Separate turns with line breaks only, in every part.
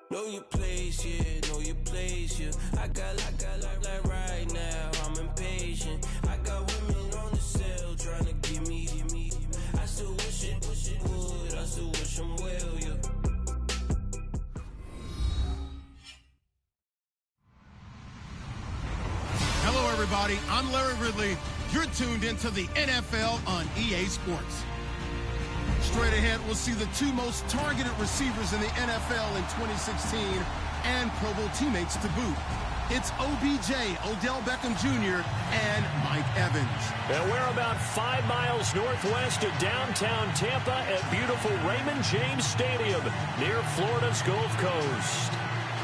Know your place, yeah, know your place, yeah. I got like right now, I'm impatient. I got women on the cell trying to give me. I still wish it would, I still wish them well, yeah.
Hello, everybody. I'm Larry Ridley. You're tuned into the NFL on EA Sports. Straight ahead, we'll see the two most targeted receivers in the NFL in 2016 and Pro Bowl teammates to boot. It's OBJ, Odell Beckham Jr., and Mike Evans.
And we're about 5 miles northwest of downtown Tampa at beautiful Raymond James Stadium near Florida's Gulf Coast.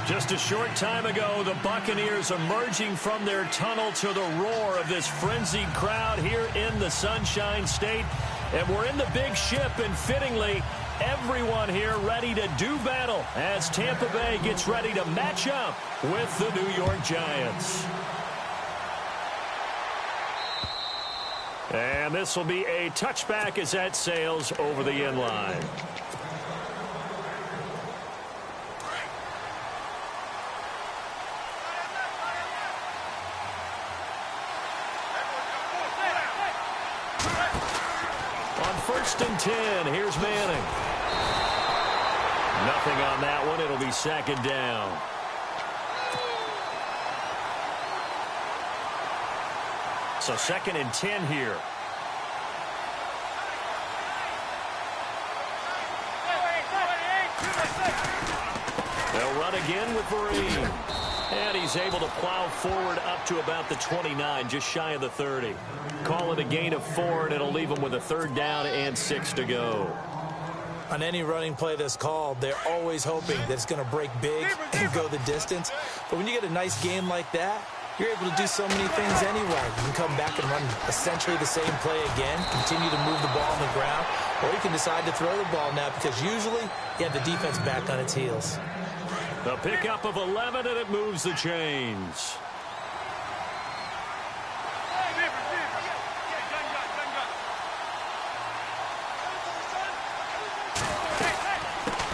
Just a short time ago, the Buccaneers emerging from their tunnel to the roar of this frenzied crowd here in the Sunshine State. And we're in the big ship, and fittingly, everyone here ready to do battle as Tampa Bay gets ready to match up with the New York Giants. And this will be a touchback as that sails over the end line. First and 10. Here's Manning. Nothing on that one. It'll be second down. So second and 10 here. They'll run again with Vereen. And he's able to plow forward up to about the 29, just shy of the 30. Call it a gain of 4, and it'll leave him with a third down and 6 to go.
On any running play that's called, they're always hoping that it's going to break big and go the distance. But when you get a nice game like that, you're able to do so many things anyway. You can come back and run essentially the same play again, continue to move the ball on the ground, or you can decide to throw the ball now because usually you have the defense back on its heels.
The pickup of 11, and it moves the chains.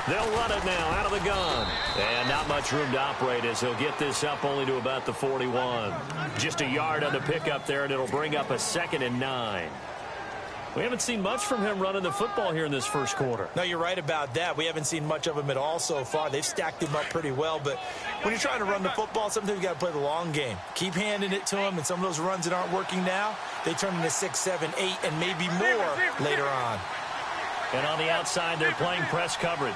They'll run it now out of the gun. And not much room to operate as he'll get this up only to about the 41. Just a yard on the pickup there, and it'll bring up a 2nd and 9. We haven't seen much from him running the football here in this first quarter.
No, you're right about that. We haven't seen much of him at all so far. They've stacked him up pretty well, but when you're trying to run the football, sometimes you got to play the long game. Keep handing it to him, and some of those runs that aren't working now, they turn into 6, 7, 8, and maybe more later on.
And on the outside, they're playing press coverage.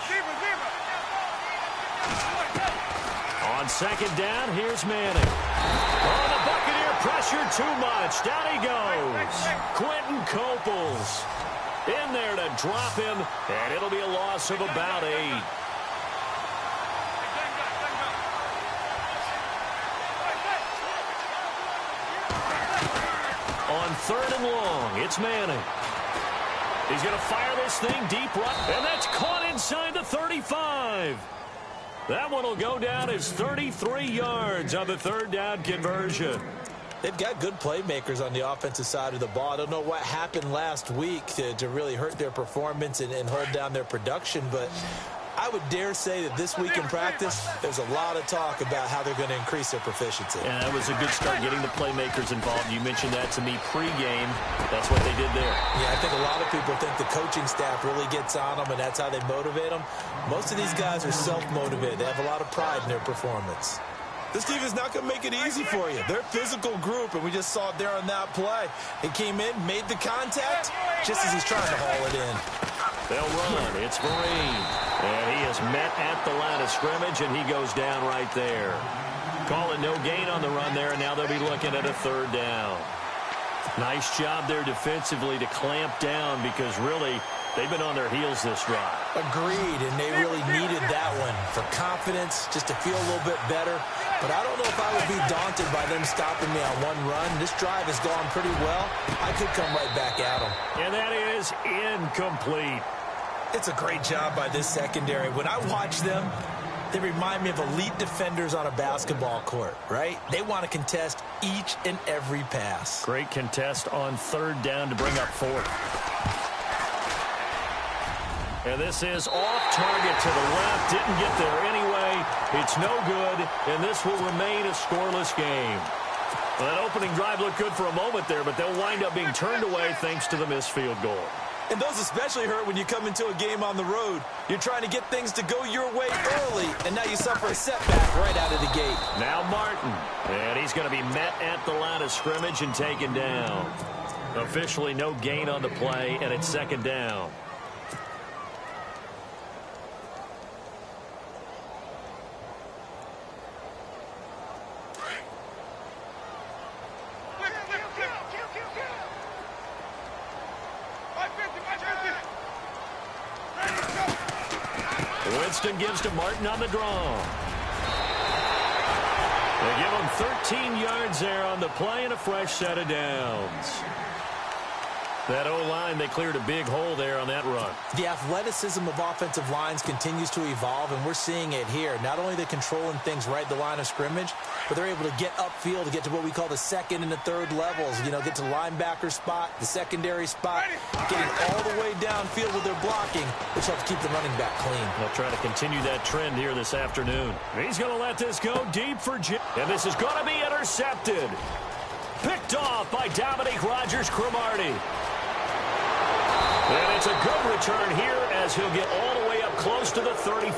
On second down, here's Manning. Oh, the Buccaneer pressure too much. Down he goes. Quentin Coples in there to drop him, and it'll be a loss of about 8. On 3rd and long, it's Manning. He's going to fire this thing deep right, and that's caught inside the 35. That one will go down as 33 yards on the 3rd down conversion.
They've got good playmakers on the offensive side of the ball. I don't know what happened last week to really hurt their performance and hold down their production, but I would dare say that this week in practice, there's a lot of talk about how they're going to increase their proficiency.
Yeah, that was a good start getting the playmakers involved. You mentioned that to me pregame. That's what they did there.
Yeah, I think a lot of people think the coaching staff really gets on them, and that's how they motivate them. Most of these guys are self-motivated. They have a lot of pride in their performance. This team is not going to make it easy for you. They're a physical group, and we just saw it there on that play. He came in, made the contact, just as he's trying to haul it in.
They'll run. It's Vereen. And he is met at the line of scrimmage, and he goes down right there. Call it no gain on the run there, and now they'll be looking at a 3rd down. Nice job there defensively to clamp down because really they've been on their heels this drive.
Agreed, and they really needed that one for confidence, just to feel a little bit better. But I don't know if I would be daunted by them stopping me on one run. This drive has gone pretty well. I could come right back at them.
And that is incomplete.
It's a great job by this secondary. When I watch them, They remind me of elite defenders on a basketball court, right? They want to contest each and every pass.
Great contest on third down to bring up fourth. And this is off target to the left. Didn't get there anyway. It's no good, and this will remain a scoreless game. Well, that opening drive looked good for a moment there, but they'll wind up being turned away thanks to the missed field goal.
And those especially hurt when you come into a game on the road. You're trying to get things to go your way early, and now you suffer a setback right out of the gate.
Now Martin, and he's going to be met at the line of scrimmage and taken down. Officially no gain on the play, and it's second down. Winston gives to Martin on the draw. They give him 13 yards there on the play and a fresh set of downs. That O-line, they cleared a big hole there on that run.
The athleticism of offensive lines continues to evolve, and we're seeing it here. Not only are they controlling things right at the line of scrimmage, but they're able to get upfield to get to what we call the second and the third levels. You know, get to the linebacker spot, the secondary spot, getting all the way downfield with their blocking, which helps keep the running back clean.
They'll try to continue that trend here this afternoon. He's going to let this go deep for Jim. And this is going to be intercepted. Picked off by Dominique Rodgers-Cromartie. And it's a good return here as he'll get all the way up close to the 35.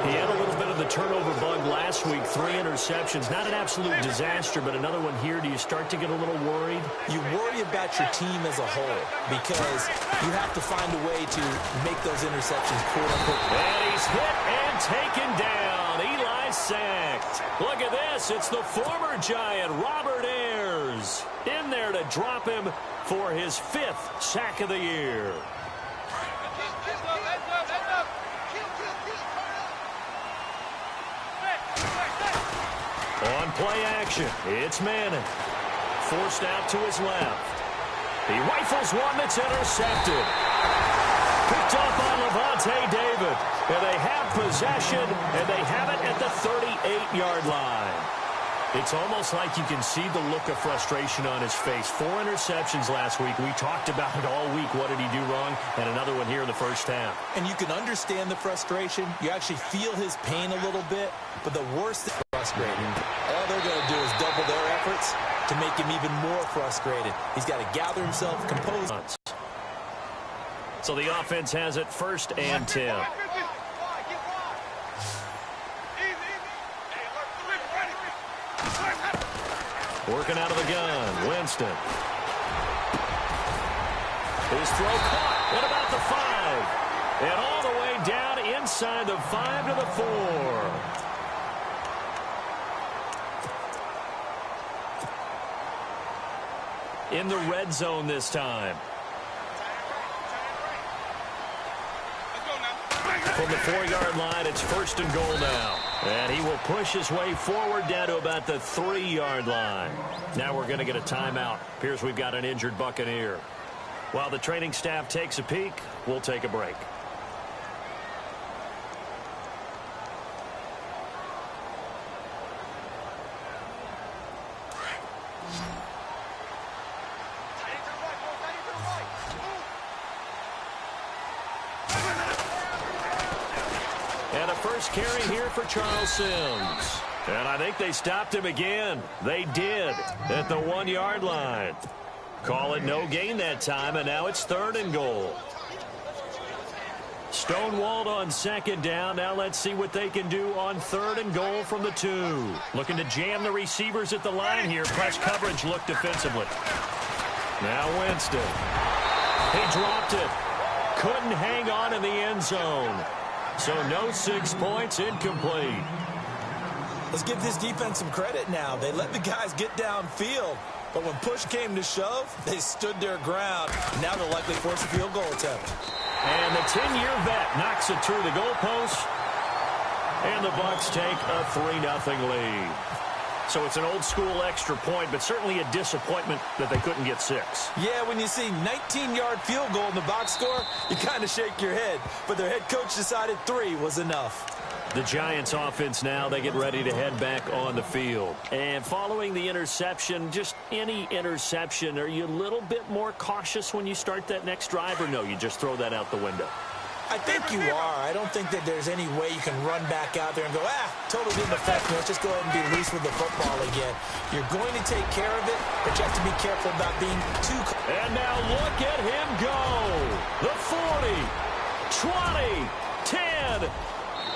He had a little bit of the turnover bug last week, 3 interceptions. Not an absolute disaster, but another one here. Do you start to get a little worried?
You worry about your team as a whole because you have to find a way to make those interceptions, quote-unquote.
And he's hit and taken down. Eli sacked. Look at this. It's the former Giant, Robert Ayers, in there to drop him for his 5th sack of the year. On play action, it's Manning. Forced out to his left. He rifles one that's intercepted. Picked off by Levante David. And they have possession, and they have it at the 38-yard line. It's almost like you can see the look of frustration on his face. 4 interceptions last week. We talked about it all week. What did he do wrong? And another one here in the first half.
And you can understand the frustration. You actually feel his pain a little bit. But the worst is frustrating. All they're going to do is double their efforts to make him even more frustrated. He's got to gather himself, compose.
So the offense has it 1st and 10. Working out of the gun, Winston. His throw caught at about the 5. And all the way down inside the 5 to the 4. In the red zone this time. From the 4-yard line, it's 1st and goal now. And he will push his way forward down to about the 3-yard line. Now we're going to get a timeout. Appears we've got an injured Buccaneer. While the training staff takes a peek, we'll take a break. And a first carry here for Charles Sims. And I think they stopped him again. They did at the 1-yard line. Call it no gain that time, and now it's 3rd and goal. Stonewalled on 2nd down. Now let's see what they can do on 3rd and goal from the 2. Looking to jam the receivers at the line here. Press coverage look defensively. Now Winston. He dropped it. Couldn't hang on in the end zone. So no 6 points, incomplete.
Let's give this defense some credit now. They let the guys get downfield. But when push came to shove, they stood their ground. Now they'll likely force a field goal attempt.
And the 10-year vet knocks it through the goalpost. And the Bucs take a 3-0 lead. So it's an old-school extra point, but certainly a disappointment that they couldn't get 6.
Yeah, when you see 19-yard field goal in the box score, you kind of shake your head. But their head coach decided 3 was enough.
The Giants offense now, they get ready to head back on the field. And following the interception, just any interception, are you a little bit more cautious when you start that next drive, or no, you just throw that out the window?
I think you are. I don't think that there's any way you can run back out there and go, totally didn't affect me. Let's just go ahead and be loose with the football again. You're going to take care of it, but you have to be careful about being too...
And now look at him go. The 40, 20, 10,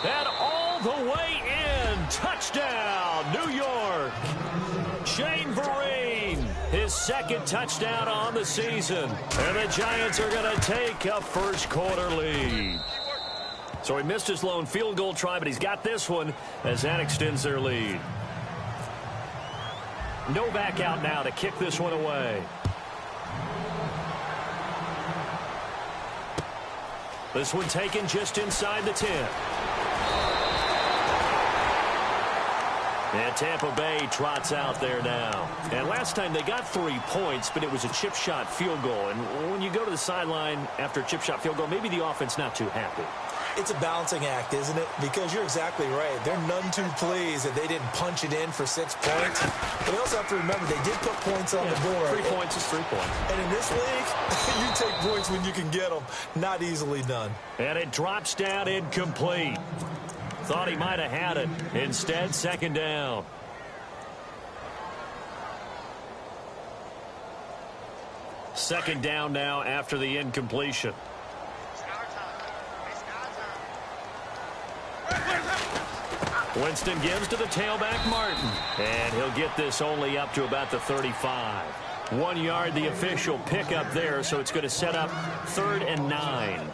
and all the way in. Touchdown, New York. Shane Vereen, his second touchdown on the season. And the Giants are going to take a first-quarter lead. So he missed his lone field goal try, but he's got this one as that extends their lead. Novak out now to kick this one away. This one taken just inside the 10. And Tampa Bay trots out there now. And last time they got 3 points, but it was a chip shot field goal. And when you go to the sideline after a chip shot field goal, maybe the offense not too happy.
It's a balancing act, isn't it? Because you're exactly right. They're none too pleased that they didn't punch it in for 6 points. But they also have to remember they did put points on the board.
3 points is 3 points.
And in this league, you take points when you can get them. Not easily done.
And it drops down incomplete. Thought he might have had it. Instead, second down. Second down now after the incompletion. Winston gives to the tailback, Martin. And he'll get this only up to about the 35. 1 yard, the official pickup there, so it's going to set up 3rd and 9.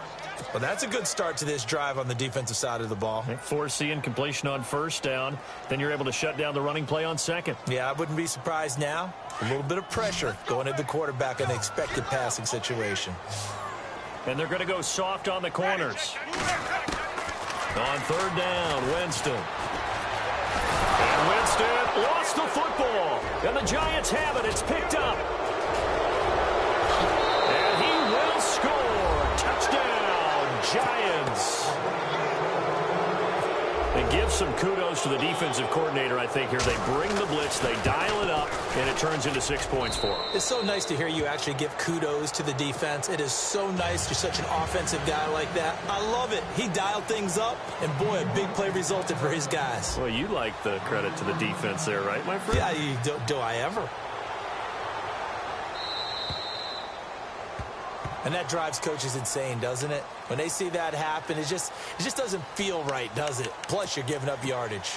Well, that's a good start to this drive on the defensive side of the ball.
Force the incompletion on first down. Then you're able to shut down the running play on second.
Yeah, I wouldn't be surprised now. A little bit of pressure going at the quarterback in an expected passing situation.
And they're going to go soft on the corners. On 3rd down, Winston. And Winston lost the football. And the Giants have it. It's picked up. And he will score. Touchdown, Giants. And give some kudos to the defensive coordinator, I think, here. They bring the blitz, they dial it up, and it turns into 6 points for them.
It's so nice to hear you actually give kudos to the defense. It is so nice. You're such an offensive guy like that. I love it. He dialed things up, and boy, a big play resulted for his guys.
Well, you like the credit to the defense there, right, my friend?
Yeah, do I ever? And that drives coaches insane, doesn't it? When they see that happen, it just doesn't feel right, does it? Plus, you're giving up yardage.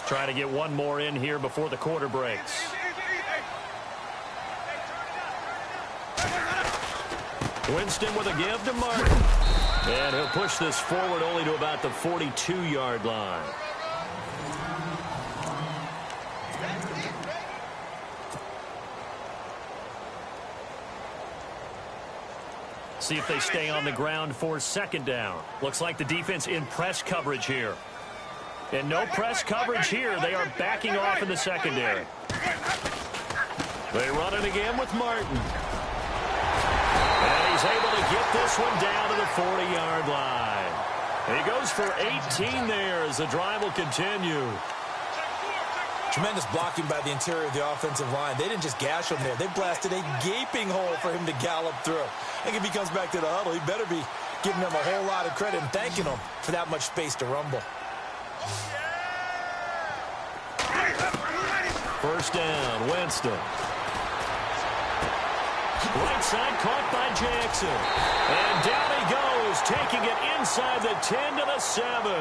Try to get one more in here before the quarter breaks. Winston with a give to Martin. And he'll push this forward only to about the 42-yard line. See if they stay on the ground for second down. Looks like the defense in press coverage here. And no press coverage here. They are backing off in the secondary. They run it again with Martin. And he's able to get this one down to the 40-yard line. And he goes for 18 there as the drive will continue.
Tremendous blocking by the interior of the offensive line. They didn't just gash him there. They blasted a gaping hole for him to gallop through. I think if he comes back to the huddle, he better be giving them a whole lot of credit and thanking them for that much space to rumble.
First down, Winston. Right side caught by Jackson. And down he goes, taking it inside the 10 to the 7.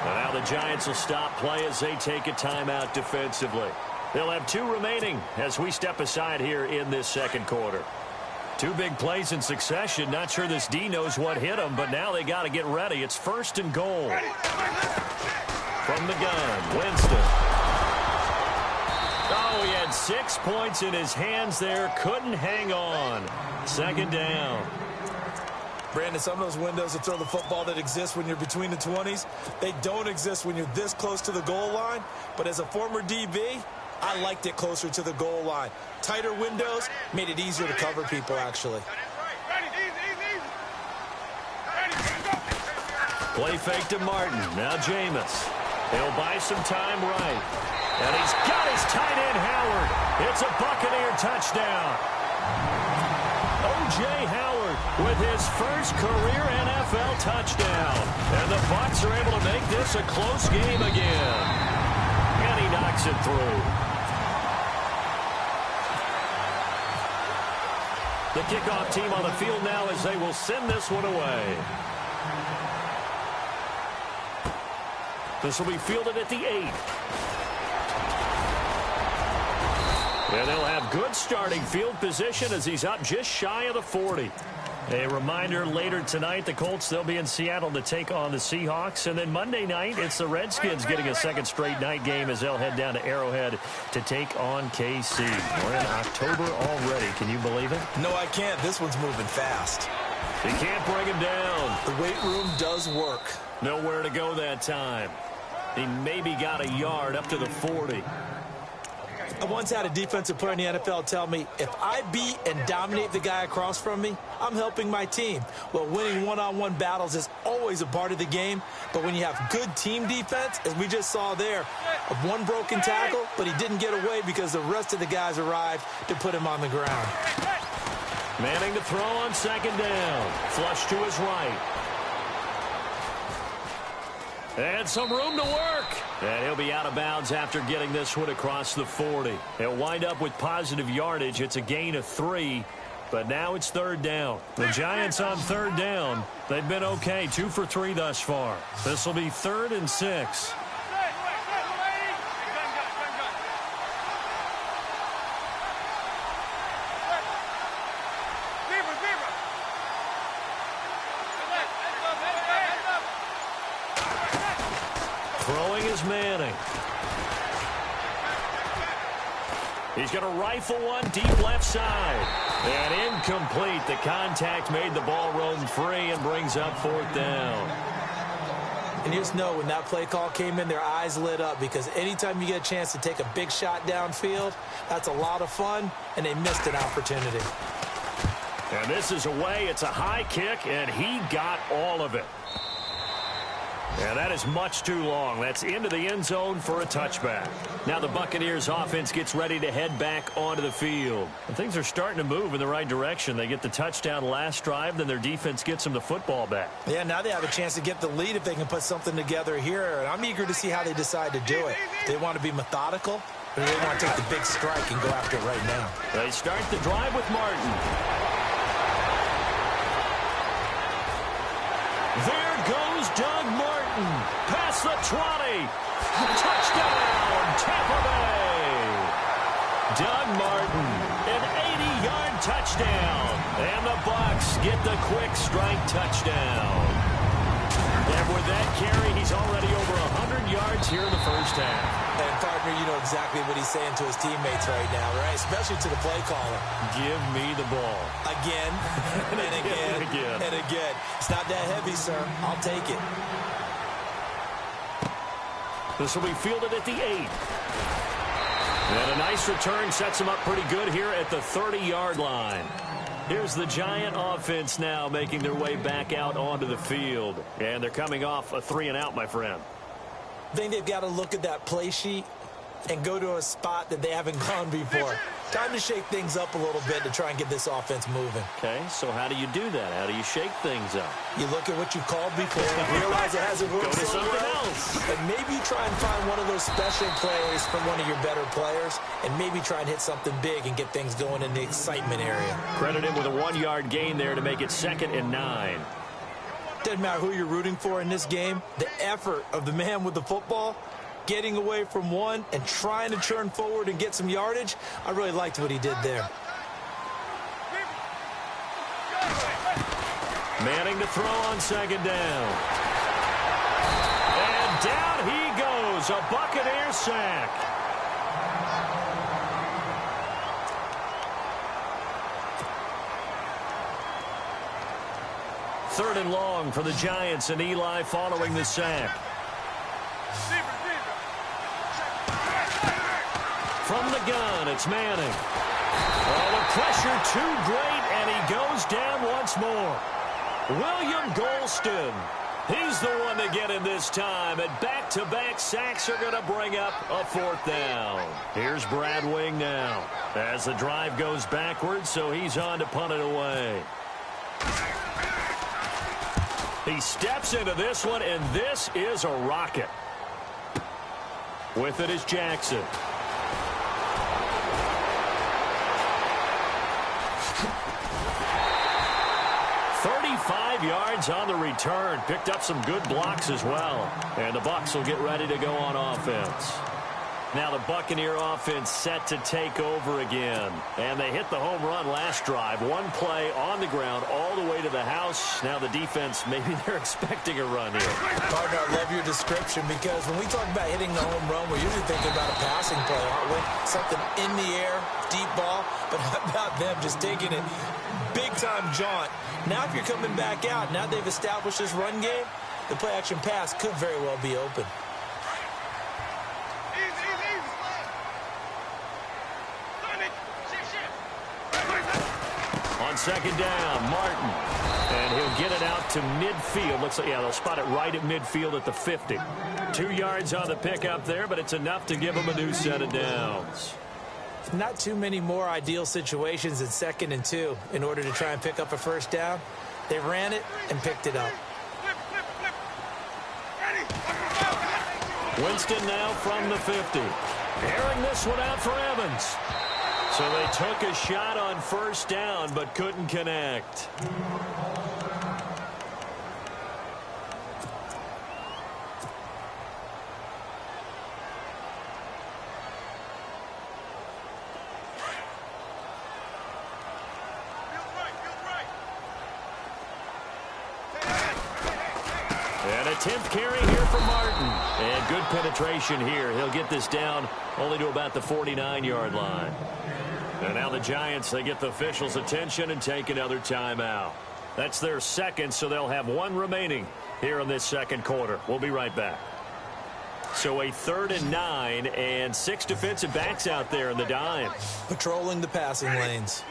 And now the Giants will stop play as they take a timeout defensively. They'll have 2 remaining as we step aside here in this second quarter. 2 big plays in succession. Not sure this D knows what hit him, but now they got to get ready. It's 1st and goal. From the gun, Winston. Oh, he had 6 points in his hands there. Couldn't hang on. Second down.
Brandon, some of those windows to throw the football that exist when you're between the 20s, they don't exist when you're this close to the goal line. But as a former DB, I liked it closer to the goal line. Tighter windows made it easier to cover people, actually.
Play fake to Martin. Now Jameis. He'll buy some time right. And he's got his tight end, Howard. It's a Buccaneer touchdown. O.J. Howard with his first career NFL touchdown. And the Bucs are able to make this a close game again. And he knocks it through. The kickoff team on the field now as they will send this one away. This will be fielded at the 8. And they'll have good starting field position as he's up just shy of the 40. A reminder, later tonight, the Colts, they'll be in Seattle to take on the Seahawks. And then Monday night, it's the Redskins getting a second straight night game as they'll head down to Arrowhead to take on KC. We're in October already. Can you believe it?
No, I can't. This one's moving fast.
You can't bring him down.
The weight room does work.
Nowhere to go that time. He maybe got a yard up to the 40.
I once had a defensive player in the NFL tell me, if I beat and dominate the guy across from me, I'm helping my team. Well, winning one-on-one battles is always a part of the game, but when you have good team defense, as we just saw there, one broken tackle, but he didn't get away because the rest of the guys arrived to put him on the ground.
Manning to throw on second down. Flush to his right. And some room to work. And he'll be out of bounds after getting this one across the 40. He'll wind up with positive yardage. It's a gain of 3. But now it's third down. The Giants on third down. They've been okay. 2 for 3 thus far. This will be 3rd and 6. Throwing is Manning. He's going to rifle one deep left side. And incomplete. The contact made the ball roam free and brings up 4th down.
And you just know when that play call came in, their eyes lit up because anytime you get a chance to take a big shot downfield, that's a lot of fun, and they missed an opportunity.
And this is away. It's a high kick, and he got all of it. And that is much too long. That's into the end zone for a touchback. Now the Buccaneers offense gets ready to head back onto the field. And things are starting to move in the right direction. They get the touchdown last drive, then their defense gets them the football back. Yeah, now they have a chance to get the lead if they can put something together here. And I'm eager to see how they decide to do it. They want to be methodical, or they want to take the big strike and go after it right now. They start the drive with Martin. There goes Doug Martin. Past the 20. Touchdown, Tampa Bay. Doug Martin, an 80-yard touchdown. And the Bucs get the quick strike touchdown. And with that carry, he's already over 100 yards here in the first half. And, partner, you know exactly what he's saying to his teammates right now, right? Especially to the play caller. Give me the ball. Again, and again, and again. It's not that heavy, sir. I'll take it. This will be fielded at the 8. And a nice return sets him up pretty good here at the 30-yard line. Here's the Giant offense now making their way back out onto the field. And they're coming off a 3-and-out, my friend. I think they've got to look at that play sheet and go to a spot that they haven't gone before. Time to shake things up a little bit to try and get this offense moving. Okay, so how do you do that? How do you shake things up? You look at what you called before and realize it hasn't worked so something else. And maybe try and find one of those special plays from one of your better players and maybe try and hit something big and get things going in the excitement area. Credit him with a 1-yard gain there to make it 2nd and 9. Doesn't matter who you're rooting for in this game. The effort of the man with the football, getting away from one and trying to turn forward and get some yardage, I really liked what he did there. Manning to throw on 2nd down. And down he goes, a Buccaneer sack. Third and long for the Giants, and Eli following the sack. From the gun, it's Manning. Oh, the pressure too great, and he goes down once more. William Golston He's the one to get him this time, and back-to-back sacks are going to bring up a 4th down. Here's Brad Wing now as the drive goes backwards, so he's on to punt it away. He steps into this one, and this is a rocket. With it is Jackson. 35 yards on the return. Picked up some good blocks as well. And the Bucs will get ready to go on offense. Now the Buccaneer offense set to take over again. And they hit the home run last drive. One play on the ground all the way to the house. Now the defense, maybe they're expecting a run here.
Partner, I love your description because when we talk about hitting the home run, we're usually thinking about a passing play, aren't we? Something in the air, deep ball. But how about them just taking it big-time jaunt? Now if you're coming back out, now they've established this run game, the play-action pass could very well be open.
On 2nd down, Martin. And he'll get it out to midfield. Looks like, yeah, they'll spot it right at midfield at the 50. 2 yards on the pickup there, but it's enough to give them a new set of downs.
Not too many more ideal situations in 2nd and 2 in order to try and pick up a 1st down. They ran it and picked it up.
Winston now from the 50. Airing this one out for Evans. So they took a shot on 1st down but couldn't connect. And a 10th carry here for Martin. And good penetration here. He'll get this down only to about the 49-yard line. And now the Giants, they get the officials' attention and take another timeout. That's their 2nd, so they'll have 1 remaining here in this 2nd quarter. We'll be right back. So a 3rd and 9 and 6 defensive backs out there in the dime.
Patrolling the passing lanes.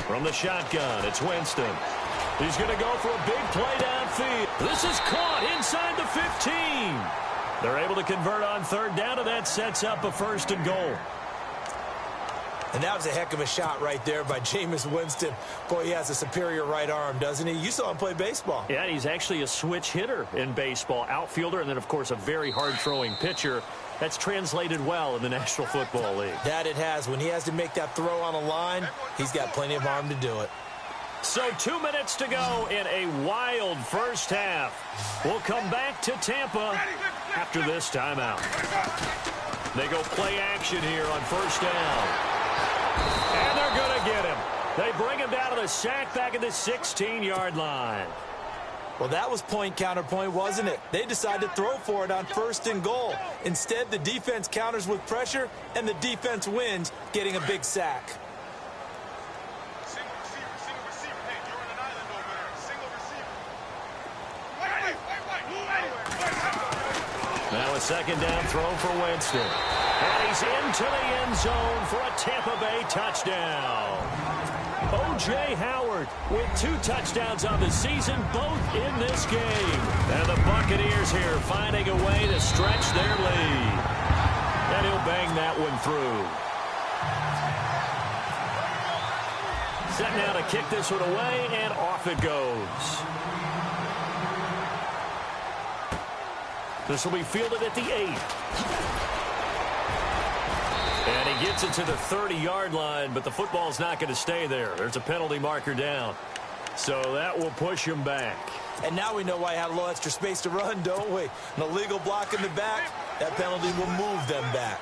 From the shotgun, it's Winston. He's going to go for a big play downfield. This is caught inside the 15. They're able to convert on 3rd down, and that sets up a 1st and goal.
And that was a heck of a shot right there by Jameis Winston. Boy, he has a superior right arm, doesn't he? You saw him play baseball.
Yeah, he's actually a switch hitter in baseball. Outfielder, and then, of course, a very hard-throwing pitcher. That's translated well in the National Football League.
That it has. When he has to make that throw on a line, he's got plenty of arm to do it.
So 2 minutes to go in a wild first half. We'll come back to Tampa after this timeout. They go play action here on 1st down. And they're going to get him. They bring him down to the sack back at the 16-yard line.
Well, that was point counterpoint, wasn't it? They decided to throw for it on 1st and goal. Instead, the defense counters with pressure, and the defense wins, getting a big sack.
Now a 2nd down throw for Winston. And he's into the end zone for a Tampa Bay touchdown. O.J. Howard with 2 touchdowns on the season, both in this game. And the Buccaneers here finding a way to stretch their lead. And he'll bang that one through. Set now to kick this one away, and off it goes. This will be fielded at the 8. And he gets it to the 30-yard line, but the football's not going to stay there. There's a penalty marker down. So that will push him back.
And now we know why he had a little extra space to run, don't we? An illegal block in the back, that penalty will move them back.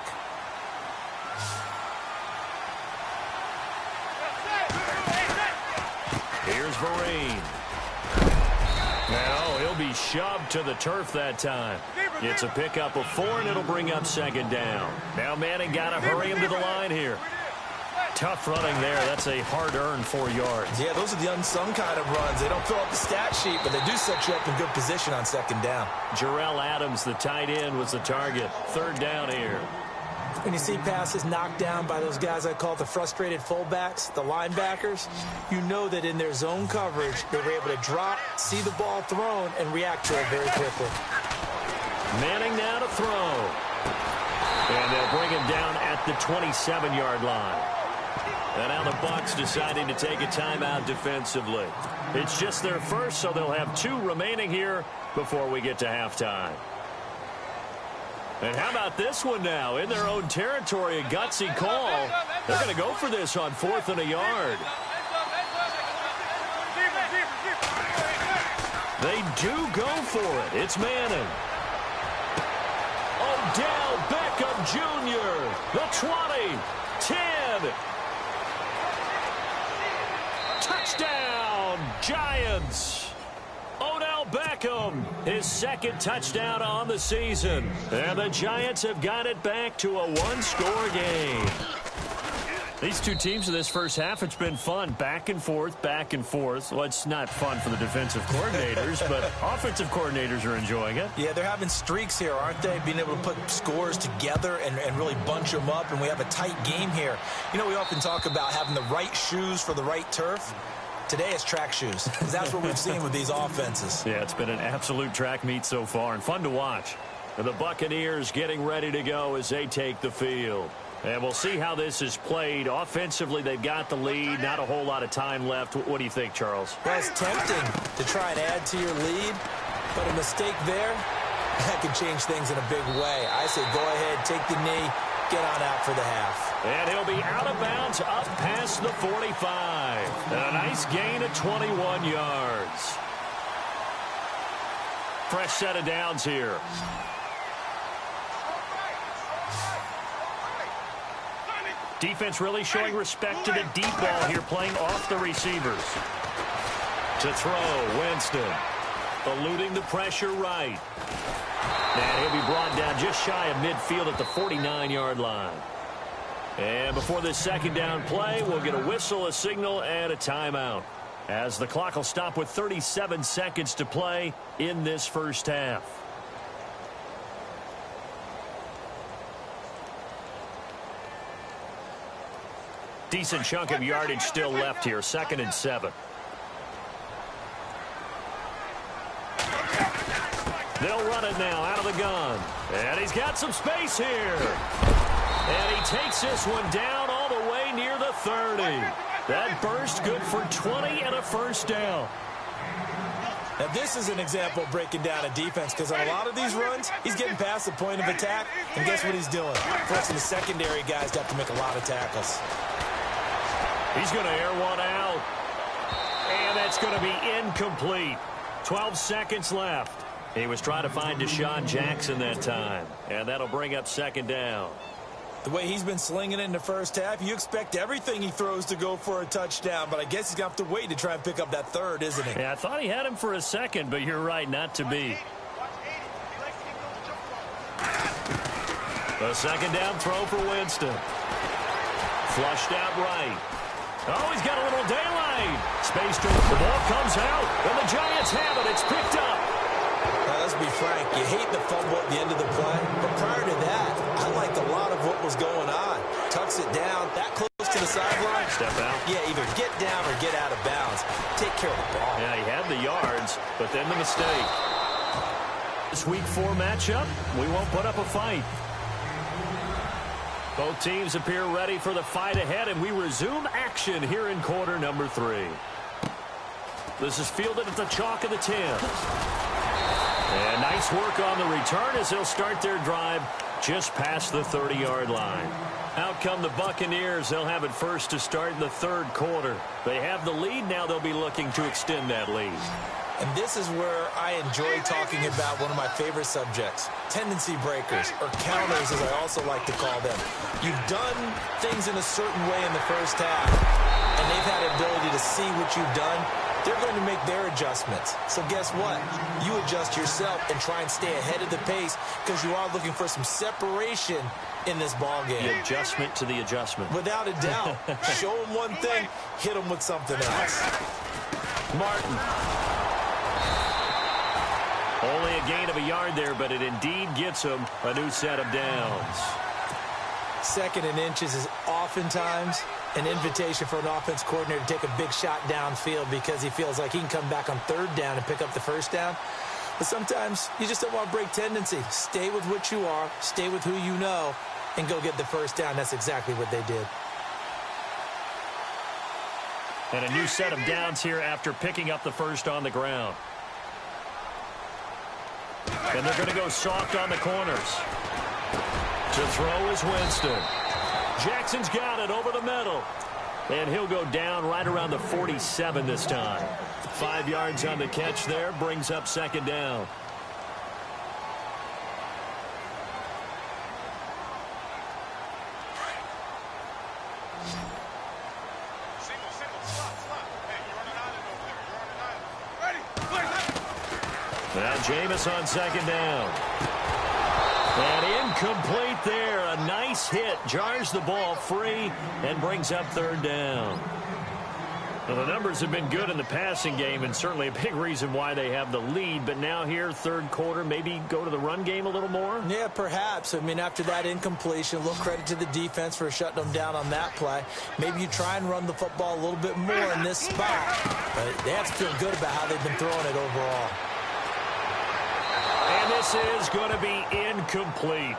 Here's Vereen. Now he'll be shoved to the turf that time. It's a pickup of 4, and it'll bring up 2nd down. Now Manning got to hurry him to the line here. Tough running there. That's a hard-earned 4 yards.
Yeah, those are the unsung kind of runs. They don't fill up the stat sheet, but they do set you up in good position on 2nd down.
Jarrell Adams, the tight end, was the target. 3rd down here.
When you see passes knocked down by those guys I call the frustrated fullbacks, the linebackers, you know that in their zone coverage, they were able to drop, see the ball thrown, and react to it very quickly.
Manning now to throw. And they'll bring him down at the 27-yard line. And now the Bucs deciding to take a timeout defensively. It's just their first, so they'll have 2 remaining here before we get to halftime. And how about this one now? In their own territory, a gutsy call. They're going to go for this on 4th and a yard. They do go for it. It's Manning. Odell Beckham Jr. The 20, 10. Touchdown, Giants. Odell Beckham, his 2nd touchdown on the season. And the Giants have got it back to a 1-score game. These 2 teams in this first half, it's been fun. Back and forth, back and forth. Well, it's not fun for the defensive coordinators, but offensive coordinators are enjoying it.
Yeah, they're having streaks here, aren't they? Being able to put scores together and really bunch them up, and we have a tight game here. You know, we often talk about having the right shoes for the right turf. Today it's track shoes, because that's what we've seen with these offenses.
Yeah, it's been an absolute track meet so far, and fun to watch. And the Buccaneers getting ready to go as they take the field. And we'll see how this is played. Offensively, they've got the lead. Not a whole lot of time left. What do you think, Charles?
Well, it's tempting to try and add to your lead, but a mistake there, that could change things in a big way. I say go ahead, take the knee, get on out for the half.
And he'll be out of bounds up past the 45. And a nice gain of 21 yards. Fresh set of downs here. Defense really showing respect to the deep ball here, playing off the receivers. To throw, Winston. Eluding the pressure right. And he'll be brought down just shy of midfield at the 49-yard line. And before this 2nd down play, we'll get a whistle, a signal, and a timeout, as the clock will stop with 37 seconds to play in this first half. Decent chunk of yardage still left here. 2nd and 7. They'll run it now out of the gun. And he's got some space here. And he takes this one down all the way near the 30. That burst good for 20 and a first down.
Now, this is an example of breaking down a defense, because on a lot of these runs, he's getting past the point of attack, and guess what he's doing? Forcing the secondary guys to have to make a lot of tackles.
He's going to air one out. And that's going to be incomplete. 12 seconds left. He was trying to find Deshaun Jackson that time. And that'll bring up 2nd down.
The way he's been slinging it in the first half, you expect everything he throws to go for a touchdown, but I guess he's going to have to wait to try and pick up that 3rd, isn't he?
Yeah, I thought he had him for a second, but you're right, not to be. A 2nd down throw for Winston. Flushed out right. Oh, he's got a little daylight. Space to the ball comes out, and the Giants have it. It's picked up.
Now, let's be frank. You hate the fumble at the end of the play, but prior to that, I liked a lot of what was going on. Tucks it down, that close to the sideline.
Step out.
Yeah, either get down or get out of bounds. Take care of the ball.
Yeah, he had the yards, but then the mistake. This Week 4 matchup, we won't put up a fight. Both teams appear ready for the fight ahead, and we resume action here in quarter number 3. This is fielded at the chalk of the 10. And nice work on the return as they'll start their drive just past the 30-yard line. Out come the Buccaneers. They'll have it first to start in the 3rd quarter. They have the lead. Now they'll be looking to extend that lead.
And this is where I enjoy talking about one of my favorite subjects, tendency breakers, or counters as I also like to call them. You've done things in a certain way in the first half, and they've had the ability to see what you've done. They're going to make their adjustments. So guess what? You adjust yourself and try and stay ahead of the pace, because you are looking for some separation in this ball game.
The adjustment to the adjustment.
Without a doubt. Show them one thing, hit them with something else.
Martin. Only a gain of a yard there, but it indeed gets him a new set of downs.
Second and inches is oftentimes an invitation for an offense coordinator to take a big shot downfield because he feels like he can come back on third down and pick up the first down. But sometimes you just don't want to break tendency. Stay with what you are, stay with who you know, and go get the first down. That's exactly what they did.
And a new set of downs here after picking up the first on the ground. And they're going to go soft on the corners. To throw is Winston. Jackson's got it over the middle. And he'll go down right around the 47 this time. 5 yards on the catch there, brings up second down. Now Jameis on second down. And incomplete there. A nice hit. Jars the ball free and brings up third down. Well, the numbers have been good in the passing game and certainly a big reason why they have the lead. But now here, third quarter, maybe go to the run game a little more?
Yeah, perhaps. I mean, after that incompletion, a little credit to the defense for shutting them down on that play. Maybe you try and run the football a little bit more in this spot. But they have to feel good about how they've been throwing it overall.
And this is going to be incomplete.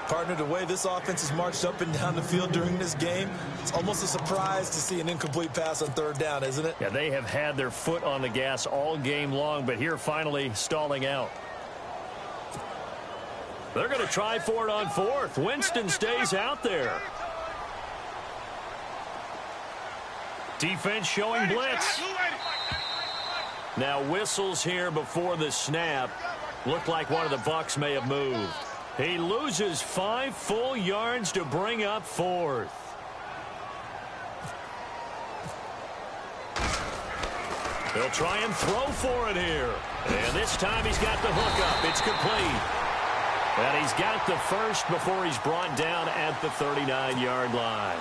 Partner, the way this offense has marched up and down the field during this game, it's almost a surprise to see an incomplete pass on third down, isn't it?
Yeah, they have had their foot on the gas all game long, but here finally stalling out. They're going to try for it on fourth. Winston stays out there. Defense showing blitz. Now whistles here before the snap. Looked like one of the Bucs may have moved. He loses 5 full yards to bring up fourth. They'll try and throw for it here. And this time he's got the hook up. It's complete. And he's got the first before he's brought down at the 39-yard line.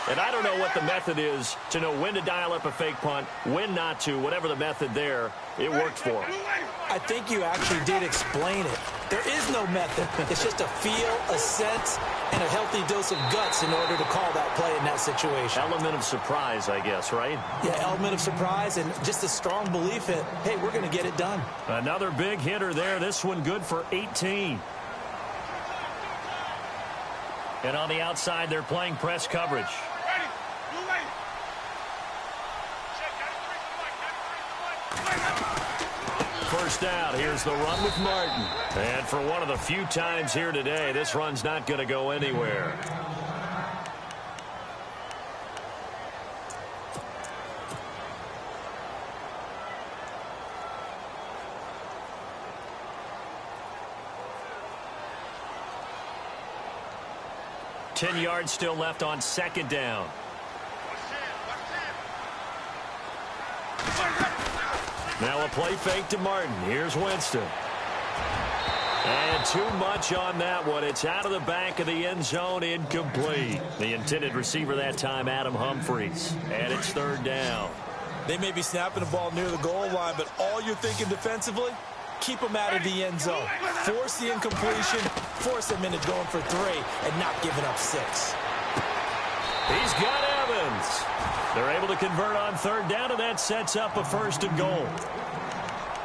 And I don't know what the method is to know when to dial up a fake punt, when not to. Whatever the method there, it worked for him.
I think you actually did explain it. There is no method. It's just a feel, a sense, and a healthy dose of guts in order to call that play in that situation.
Element of surprise, I guess, right?
Yeah, element of surprise and just a strong belief that, hey, we're going to get it done.
Another big hitter there. This one good for 18. And on the outside, they're playing press coverage. First out, here's the run with Martin. And for one of the few times here today, this run's not going to go anywhere. Ten yards still left on second down. Now a play fake to Martin. Here's Winston. And too much on that one. It's out of the back of the end zone, incomplete. The intended receiver that time, Adam Humphries. And it's third down.
They may be snapping the ball near the goal line, but all you're thinking defensively, keep them out of the end zone. Force the incompletion, force them into going for 3, and not giving up 6.
He's got Evans. They're able to convert on third down, and that sets up a first and goal.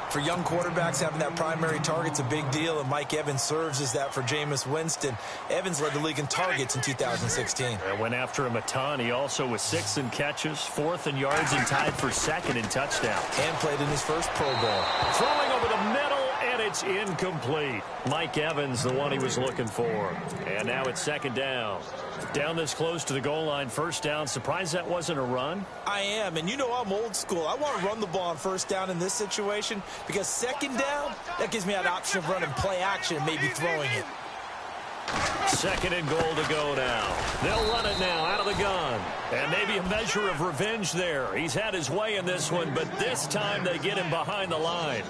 For young quarterbacks, having that primary target's a big deal, and Mike Evans serves as that for Jameis Winston. Evans led the league in targets in 2016.
And went after him a ton. He also was 6th in catches, 4th in yards, and tied for 2nd in touchdowns.
And played in his first Pro Bowl.
Throwing over the middle, and it's incomplete. Mike Evans, the one he was looking for. And now it's second down. Down this close to the goal line, first down. Surprised that wasn't a run?
I am, and you know I'm old school. I want to run the ball on first down in this situation because second down, that gives me that option of running play action and maybe throwing it.
Second and goal to go now. They'll run it now out of the gun. And maybe a measure of revenge there. He's had his way in this one, but this time they get him behind the line.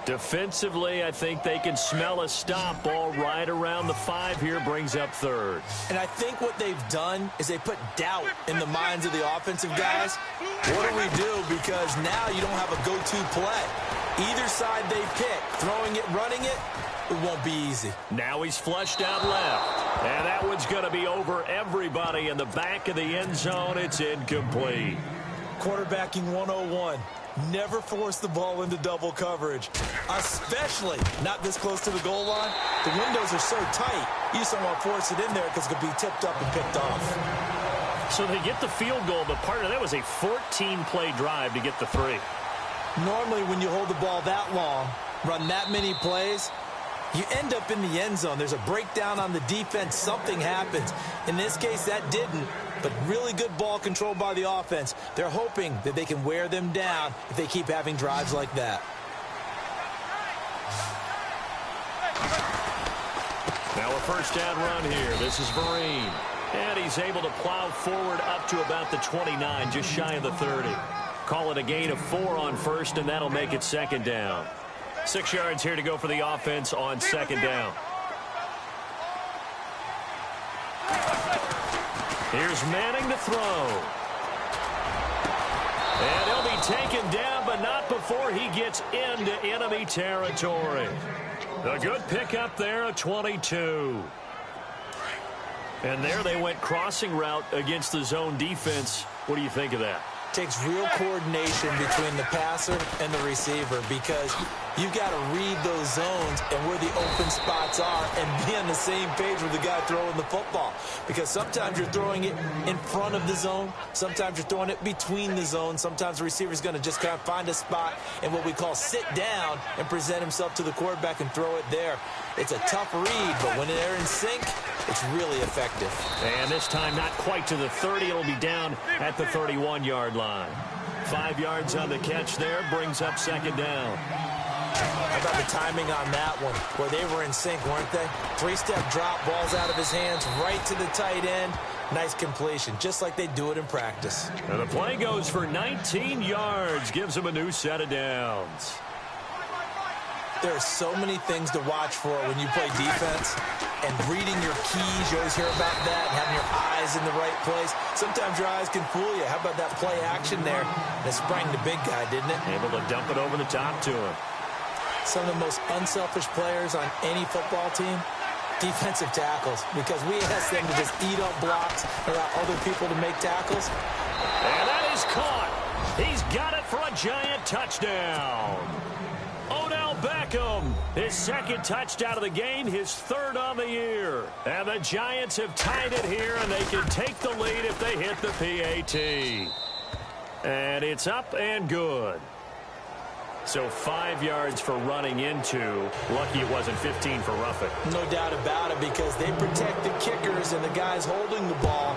Defensively, I think they can smell a stop. Ball right around the 5 here, brings up third.
And I think what they've done is they put doubt in the minds of the offensive guys. What do we do? Because now you don't have a go-to play. Either side they pick, throwing it, running it, it won't be easy.
Now he's flushed out left. And that one's going to be over everybody in the back of the end zone. It's incomplete.
Quarterbacking 101. Never force the ball into double coverage, especially not this close to the goal line. The windows are so tight, you just don't want to force it in there because it could be tipped up and picked off.
So they get the field goal, but part of that was a 14-play drive to get the 3.
Normally, when you hold the ball that long, run that many plays, you end up in the end zone. There's a breakdown on the defense. Something happens. In this case, that didn't. But really good ball control by the offense. They're hoping that they can wear them down if they keep having drives like that.
Now a first down run here. This is Vereen. And he's able to plow forward up to about the 29, just shy of the 30. Call it a gain of 4 on first, and that'll make it second down. 6 yards here to go for the offense on second down. Here's Manning to throw. And he'll be taken down, but not before he gets into enemy territory. A good pickup there, a 22. And there they went crossing route against the zone defense. What do you think of that?
Takes real coordination between the passer and the receiver because you've got to read those zones and where the open spots are and be on the same page with the guy throwing the football. Because sometimes you're throwing it in front of the zone. Sometimes you're throwing it between the zones. Sometimes the receiver's going to just kind of find a spot and what we call sit down and present himself to the quarterback and throw it there. It's a tough read, but when they're in sync, it's really effective.
And this time not quite to the 30. It'll be down at the 31-yard line. 5 yards on the catch there brings up second down.
How about the timing on that one, where they were in sync, weren't they? 3-step drop, balls out of his hands, right to the tight end. Nice completion, just like they do it in practice.
And the play goes for 19 yards, gives him a new set of downs.
There are so many things to watch for when you play defense, and reading your keys, you always hear about that, and having your eyes in the right place. Sometimes your eyes can fool you. How about that play action there? It sprang the big guy, didn't it?
Able to dump it over the top to him.
Some of the most unselfish players on any football team, defensive tackles, because we ask them to just eat up blocks, allow other people to make tackles.
And that is caught. He's got it for a giant touchdown. Odell Beckham, his second touchdown of the game, his third on the year. And the Giants have tied it here, and they can take the lead if they hit the PAT. And it's up and good. So 5 yards for running into. Lucky it wasn't 15 for roughing.
No doubt about it, because they protect the kickers and the guys holding the ball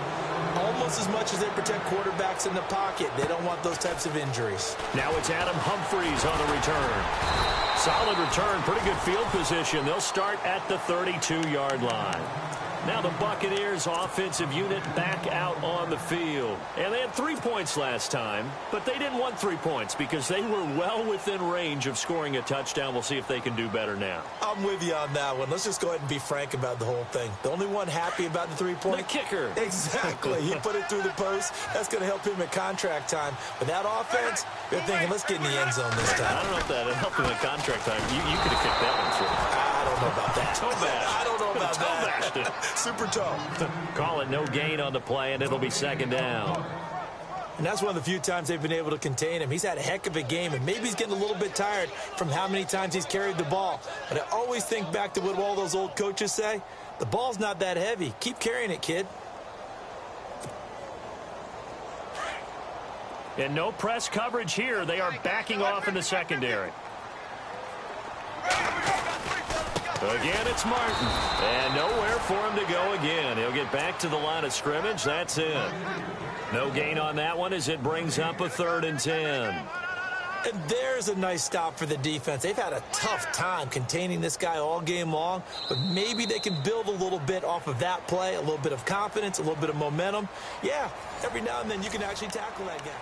almost as much as they protect quarterbacks in the pocket. They don't want those types of injuries.
Now it's Adam Humphries on the return. Solid return, pretty good field position. They'll start at the 32-yard line. Now the Buccaneers offensive unit back out on the field. And they had 3 points last time, but they didn't want 3 points because they were well within range of scoring a touchdown. We'll see if they can do better now.
I'm with you on that one. Let's just go ahead and be frank about the whole thing. The only one happy about the 3-point?
The kicker.
Exactly. He put it through the post. That's going to help him at contract time. But that offense, they're thinking, let's get in the end zone this time.
I don't know if that helped him at contract time. You could have kicked that one through.
I don't know about that. I don't know about that. Super toe.
Call it no gain on the play, and it'll be second down.
And that's one of the few times they've been able to contain him. He's had a heck of a game, and maybe he's getting a little bit tired from how many times he's carried the ball. But I always think back to what all those old coaches say. The ball's not that heavy. Keep carrying it, kid.
And no press coverage here. They are backing off in the secondary. Again, it's Martin. And nowhere for him to go again. He'll get back to the line of scrimmage. That's it. No gain on that one as it brings up a 3rd and 10.
And there's a nice stop for the defense. They've had a tough time containing this guy all game long, but maybe they can build a little bit off of that play, a little bit of confidence, a little bit of momentum. Yeah, every now and then you can actually tackle that guy.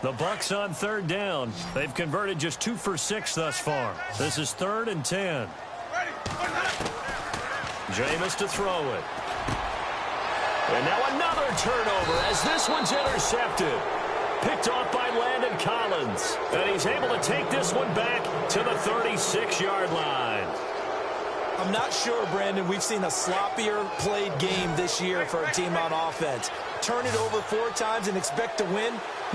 The Bucs on 3rd down. They've converted just 2 for 6 thus far. This is 3rd and 10. Jameis to throw it. And now another turnover as this one's intercepted. Picked off by Landon Collins. And he's able to take this one back to the 36-yard line.
I'm not sure, Brandon, we've seen a sloppier played game this year for a team on offense. Turn it over 4 times and expect to win?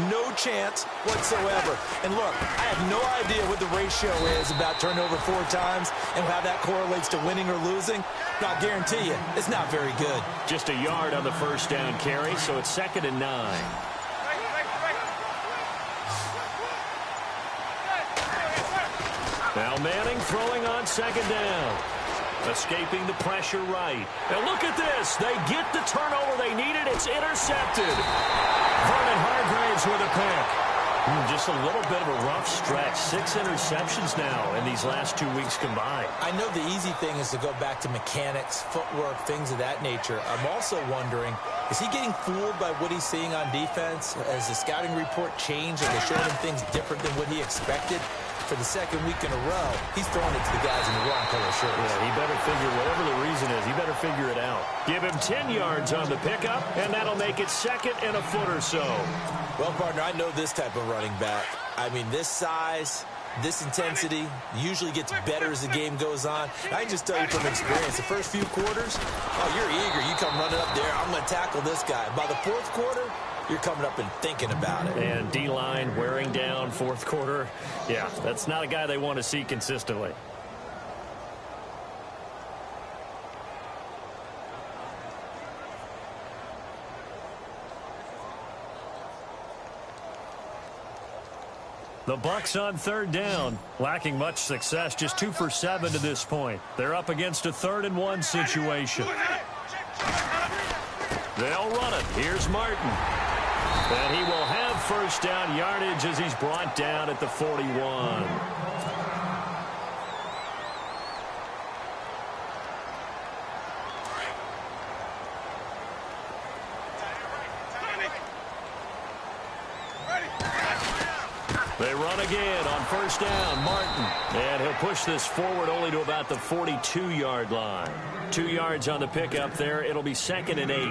No chance whatsoever. And look, I have no idea what the ratio is about turnover 4 times and how that correlates to winning or losing. But I'll guarantee you, it's not very good.
Just a yard on the first down carry, so it's 2nd and 9. Now Manning throwing on 2nd down. Escaping the pressure right. And look at this. They get the turnover they needed. It's intercepted. Vernon Hargraves with a pick. Just a little bit of a rough stretch. 6 interceptions now in these last 2 weeks combined.
I know the easy thing is to go back to mechanics, footwork, things of that nature. I'm also wondering, is he getting fooled by what he's seeing on defense? Has the scouting report changed? Are they showing him things different than what he expected? For the 2nd week in a row, he's throwing it to the guys in the wrong color shirts.
Yeah, he better figure, whatever the reason is, he better figure it out. Give him 10 yards on the pickup, and that'll make it 2nd and a foot or so.
Well, partner, I know this type of running back. I mean, this size, this intensity usually gets better as the game goes on. I can just tell you from experience, the first few quarters, oh, you're eager. You come running up there, I'm going to tackle this guy. By the 4th quarter, you're coming up and thinking about it.
And D-line wearing down 4th quarter. Yeah, that's not a guy they want to see consistently. The Bucs on 3rd down, lacking much success, just 2 for 7 to this point. They're up against a 3rd and 1 situation. They'll run it. Here's Martin. And he will have first down yardage as he's brought down at the 41. They run again on first down. Martin. And he'll push this forward only to about the 42-yard line. 2 yards on the pickup there. It'll be 2nd and 8.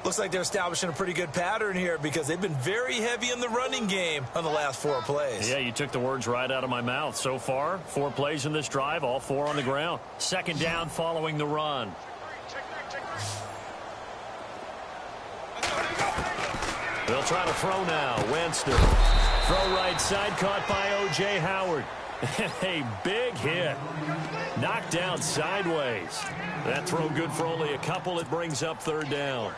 Looks like they're establishing a pretty good pattern here because they've been very heavy in the running game on the last 4 plays.
Yeah, you took the words right out of my mouth. So far, 4 plays in this drive, all 4 on the ground. 2nd down following the run. They'll try to throw now. Winston. Throw right side, caught by O.J. Howard. A big hit. Knocked down sideways. That throw good for only a couple. It brings up 3rd down.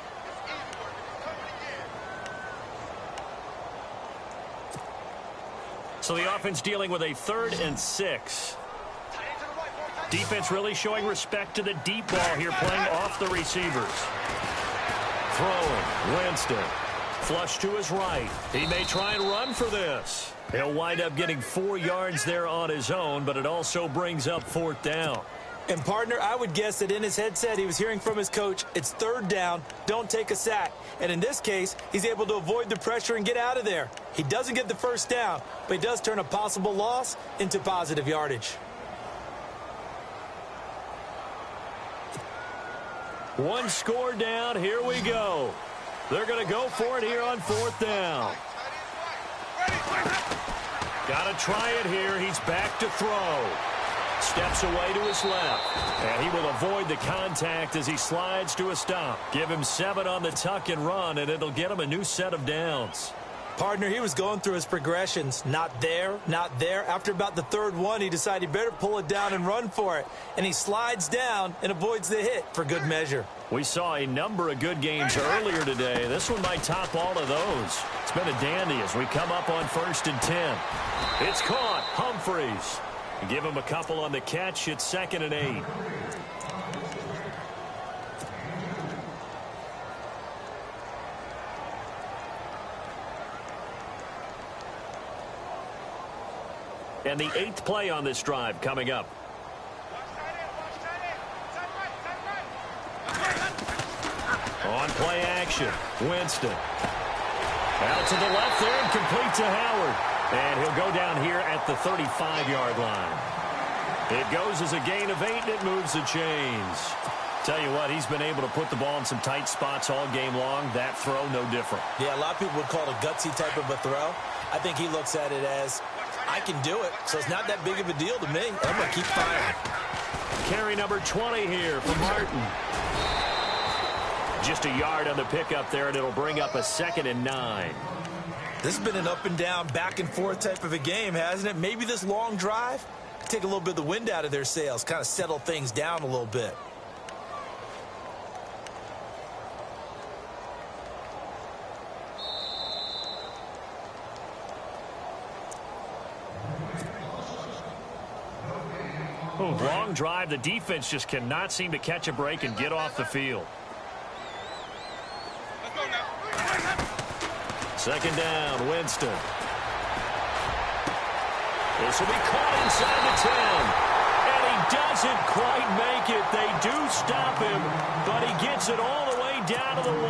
So the offense dealing with a 3rd and 6. Defense really showing respect to the deep ball here, playing off the receivers. Throwing. Winston. Flush to his right. He may try and run for this. He'll wind up getting 4 yards there on his own, but it also brings up 4th down.
And, partner, I would guess that in his headset he was hearing from his coach, it's 3rd down, don't take a sack. And in this case, he's able to avoid the pressure and get out of there. He doesn't get the first down, but he does turn a possible loss into positive yardage.
One score down. Here we go. They're going to go for it here on 4th down. Got to try it here. He's back to throw. Steps away to his left. And he will avoid the contact as he slides to a stop. Give him 7 on the tuck and run, and it'll get him a new set of downs.
Partner, he was going through his progressions. Not there, not there. After about the 3rd one, he decided he better pull it down and run for it. And he slides down and avoids the hit for good measure.
We saw a number of good games earlier today. This one might top all of those. It's been a dandy as we come up on 1st and 10. It's caught. Humphreys. Give him a couple on the catch. It's 2nd and 8. And the 8th play on this drive coming up. On play action, Winston. Out to the left there and complete to Howard. And he'll go down here at the 35-yard line. It goes as a gain of 8, and it moves the chains. Tell you what, he's been able to put the ball in some tight spots all game long. That throw, no different.
Yeah, a lot of people would call it a gutsy type of a throw. I think he looks at it as, I can do it, so it's not that big of a deal to me. I'm going to keep firing.
Carry number 20 here for Martin. Just a yard on the pickup there, and it'll bring up a 2nd and 9.
This has been an up and down, back and forth type of a game, hasn't it? Maybe this long drive could take a little bit of the wind out of their sails, kind of settle things down a little bit.
Long drive. The defense just cannot seem to catch a break and get off the field. 2nd down, Winston. This will be caught inside the 10. And he doesn't quite make it. They do stop him, but he gets it all the way down to the 1.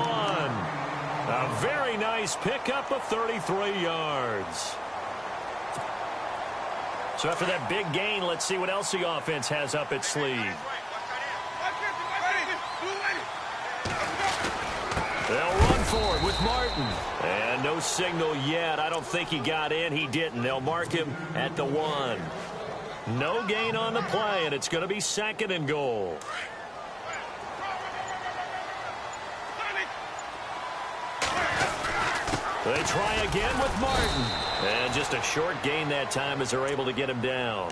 A very nice pickup of 33 yards. So after that big gain, let's see what else the offense has up its sleeve. They'll run for it with Martin. And no signal yet. I don't think he got in. He didn't. They'll mark him at the 1. No gain on the play, and it's going to be 2nd and goal. They try again with Martin. And just a short gain that time as they're able to get him down.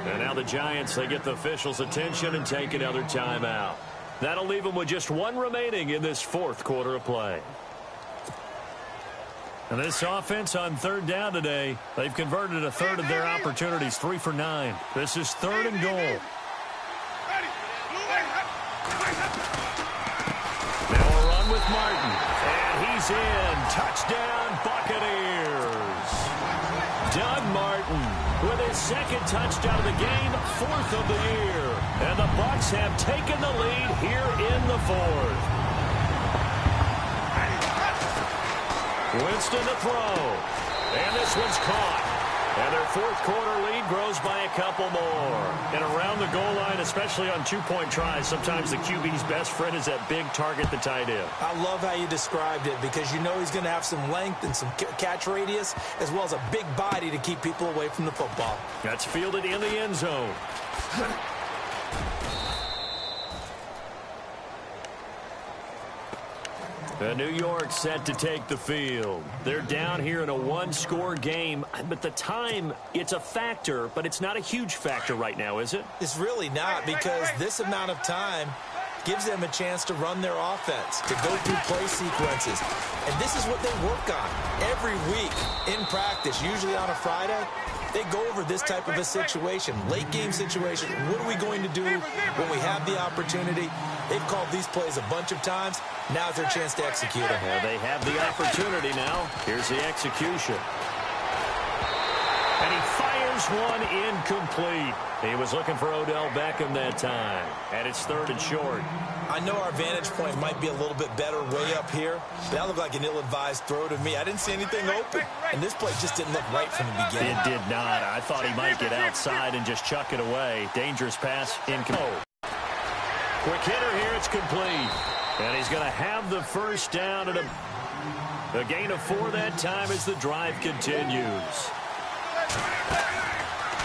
And now the Giants, they get the officials' attention and take another timeout. That'll leave them with just 1 remaining in this 4th quarter of play. And this offense on 3rd down today, they've converted a third of their opportunities, 3 for 9. This is 3rd and goal. Now a run with Martin. And he's in. Touchdown, Buccaneers. Doug Martin with his 2nd touchdown of the game, 4th of the year. And the Bucs have taken the lead here in the 4th. Winston to throw. And this one's caught. And their 4th quarter lead grows by a couple more. And around the goal line, especially on 2-point tries, sometimes the QB's best friend is that big target, the tight end.
I love how you described it because you know he's going to have some length and some catch radius as well as a big body to keep people away from the football.
That's fielded in the end zone. New York set to take the field. They're down here in a 1-score game, but the time, it's a factor, but it's not a huge factor right now, is it?
It's really not because this amount of time gives them a chance to run their offense, to go through play sequences. And this is what they work on every week in practice, usually on a Friday. They go over this type of a situation, late game situation. What are we going to do when we have the opportunity? They've called these plays a bunch of times. Now's their chance to execute them.
Yeah, they have the opportunity now. Here's the execution. And he fires one incomplete. He was looking for Odell Beckham that time. And it's 3rd and short.
I know our vantage point might be a little bit better way up here, but that looked like an ill-advised throw to me. I didn't see anything open, and this play just didn't look right from the beginning.
It did not. I thought he might get outside and just chuck it away. Dangerous pass, incomplete. Quick hitter here, it's complete. And he's going to have the 1st down and a gain of 4 that time as the drive continues.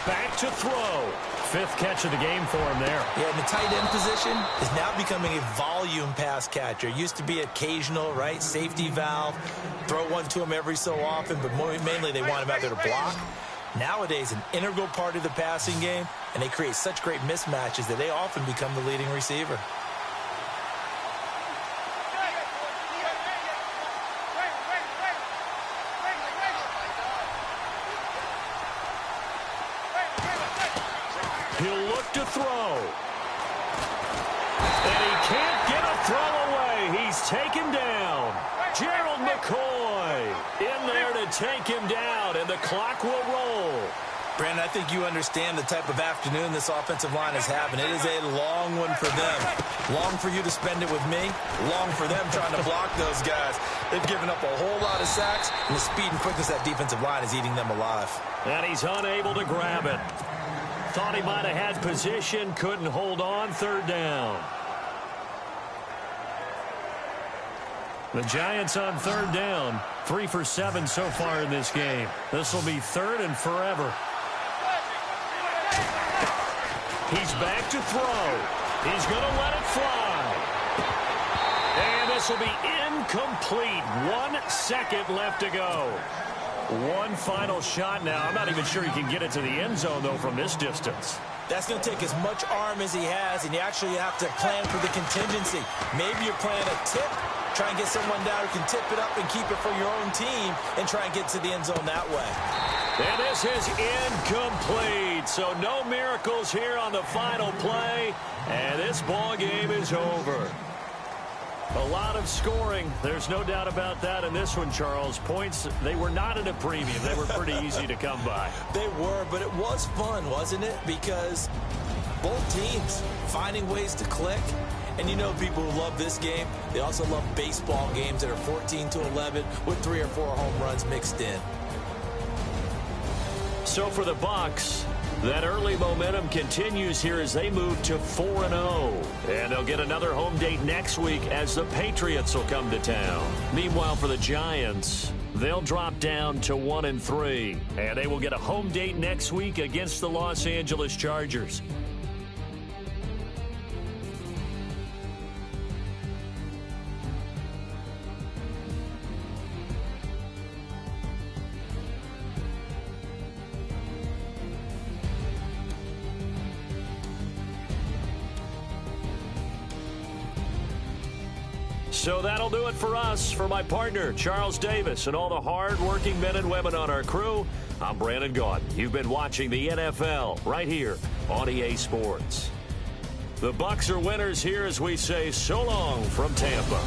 Back to throw. 5th catch of the game for him there.
Yeah, and the tight end position is now becoming a volume pass catcher. Used to be occasional, right? Safety valve. Throw one to him every so often, but mainly they want him out there to block. Nowadays, an integral part of the passing game, and they create such great mismatches that they often become the leading receiver.
He'll look to throw. And he can't get a throw away. He's taken down. Gerald McCoy in there to take him down, and the clock will roll.
Brandon, I think you understand the type of afternoon this offensive line is having. It is a long one for them. Long for you to spend it with me. Long for them trying to block those guys. They've given up a whole lot of sacks, and the speed and quickness of that defensive line is eating them alive.
And he's unable to grab it. Thought he might have had position, couldn't hold on, 3rd down. The Giants on third down. 3 for 7 so far in this game. This will be third and forever. He's back to throw. He's going to let it fly. And this will be incomplete. 1 second left to go. One final shot now. I'm not even sure he can get it to the end zone, though, from this distance.
That's going to take as much arm as he has, and you actually have to plan for the contingency. Maybe you're playing a tip, try and get someone down who can tip it up and keep it for your own team and try and get to the end zone that way.
And this is incomplete. So no miracles here on the final play, and this ball game is over. A lot of scoring. There's no doubt about that in this one, Charles. Points, they were not at a premium. They were pretty easy to come by.
They were, but it was fun, wasn't it? Because both teams finding ways to click. And you know people who love this game, they also love baseball games that are 14-11 with 3 or 4 home runs mixed in.
So for the Bucs, that early momentum continues here as they move to 4-0. And they'll get another home date next week as the Patriots will come to town. Meanwhile, for the Giants, they'll drop down to 1-3. And they will get a home date next week against the Los Angeles Chargers. So that'll do it for us. For my partner, Charles Davis, and all the hard-working men and women on our crew, I'm Brandon Gaudin. You've been watching the NFL right here on EA Sports. The Bucs are winners here as we say so long from Tampa.